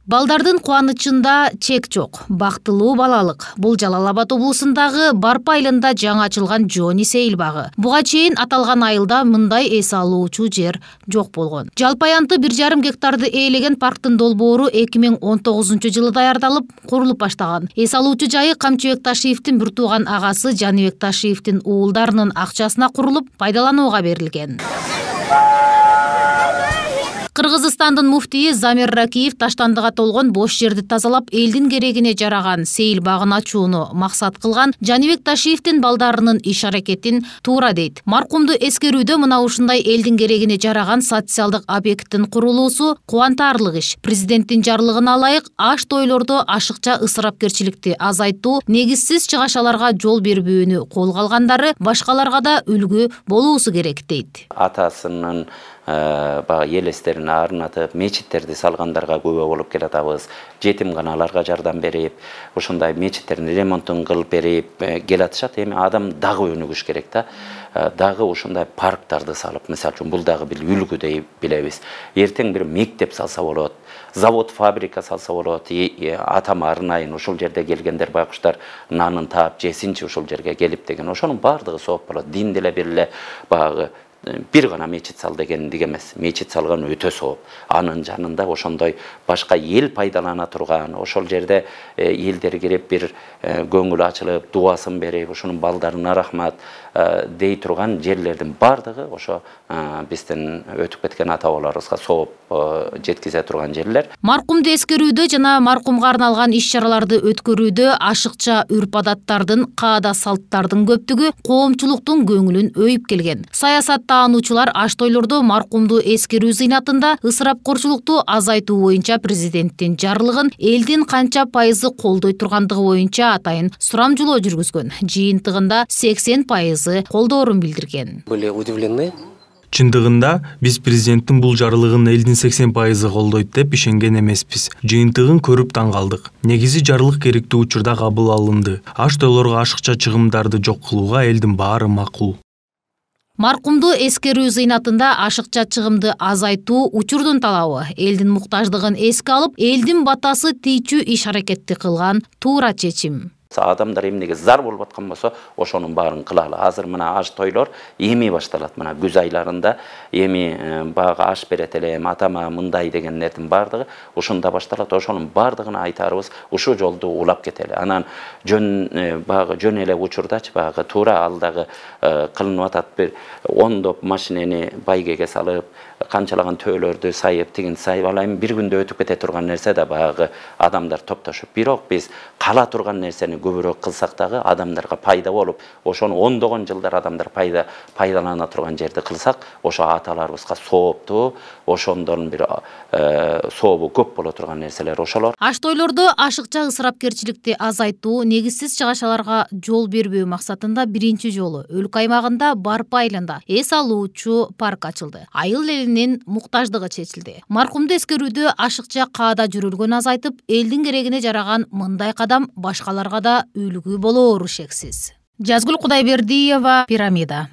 Балдардын кубанычында чек жок. Бактылуу балалык. Бул Жалал Абад облусундагы Барпа айылында жаңы ачылган Жони Сейил багы. Буга чейин аталган айылда мындай эс алуучу жер жок болгон. Жалпы аянты 1,5 гектарды ээлеген парктын долбоору 2019-жылы даярдалып, курулуп баштаган. Эс алуучу жайы Камчыбек Ташиевдин бир тууган агасы Жаныбек Ташиевдин уулдарынын акчасына курулуп, пайдаланууга берилген. Кыргызстандын муфтийи Замир Ракиев таштандыга толгон бош жерди тазалап, элдин керегине жараган Сейил багын ачууну максат кылган Жаныбек Ташиевдин балдарынын иш-аракетин туура дейт. Маркумду эскерүүдө мына ушундай элдин керегине жараган социалдык объекттин курулуусу кубантарлык иш. Президенттин жарлыгына ылайык аш тойлордо ашыкча ысырапкерчиликти азайтуу, негизсиз чыгашаларга жол бербөөнү колго алгандары башкаларга да үлгү болуусу керек дейт. Атасынын елестерин арнатып, мечиттерди салгандарга күбө болуп келатабыз. Жетимканаларга жардам берип, ушундай мечиттердин ремонтун кылып берип келатышат. Эми адам дагы өнүгүш керек да. Дагы ушундай парктарды салып, мисалы үчүн бул дагы бир үлгү деп билебиз. Эртең бир мектеп салса болот, завод, фабрика салса болот. Атам арнайын ушул жерде келгендер байкуштар нанын таап жесинчи ушул жерге келип деген. Ошонун бардыгы сооп болот. Дин деле бир баягы бир гана мечит сал дегендик эмес. Мечит салган өтө сооп. Анын жанында ошондой башка эл пайдалана турган, ошол жерде элдер кирип бир көңүл ачылып, дуасын берип, ошонун балдарына рахмат дей турган жерлердин бардыгы ошо биздин өтүп кеткен ата бабаларыбызга сооп жеткизе турган жерлер. Маркумду эскерүүдө жана маркумга арналган иш-чараларды өткөрүүдө ашыкча үрп-адаттардын, каада салттардын көптүгү коомчулуктун көңүлүн өйүп келген. Саясаттаануучулар аш тойлордо маркумду эскерүү зыйнатында ысырапкорчулукту азайтуу боюнча президенттин жарлыгын элдин канча пайызы колдой тургандыгы боюнча атайын сурамжылоо жүргүзгөн. Жыйынтыгында 80% колдоорун билдирген. Были удивлены. Чындыгында биз президенттин бул жарлыгын элдин 80% колдойт деп ишенген эмеспиз. Жыйынтыгын көрүп таң калдык. Негизи жарлык керектүү учурда кабыл алынды. Аш тойлорго ашыкча чыгымдарды жок кылууга элдин баары макул. Маркумду эскерүү зыйнатында ашыкча чыгымды азайтуу учурдун талабы, элдин муктаждыгын эске алып, элдин батасы тийчүү иш-аракетти кылган туура чечим. Адамдар эмнеге зар болуп аткан болсо, ошонун баарын кылалы. Азыр мына аш тойлор эми башталат. Мына күз айларында эми багы аш берет эле, атама мындай дегендердин бардыгы ушунда башталат. Ошонун бардыгына айтарыбыз ушул жолду улап кетели. Анан жөн эле учурдачы багы туура алдагы кылынып атат бир ондоп машинени байгеге салып, канчалаган төөлөрдү сайып, тигин сайып алайын, бир күндө өтүп кете турган нерсе да багы адамдар топтошуп. Бирок биз кала турган нерсени көбүрөөк кылсак дагы адамдарга пайда болуп, ошону ондогон жылдар адамдар пайдалана турган жерди кылсак, ошо аталарыбызга сооптуу, ошондон бир сообу көп боло турган нерселер ошолор. Аш тойлордо ашыкча ысырапкерчиликти азайтуу, негизсиз чыгашаларга жол бербөө максатында биринчи жолу өлкө аймагында Барпа айылында эс алуучу парк ачылды. Айыл элинин муктаждыгы чечилди. Маркумду эскерүүдө ашыкча каада жүрүлгөн азайтып, элдин керегине жараган мындай кадам башкаларга да үлгү болоору шексиз. Жазгүл Кудайбердиева, Пирамида.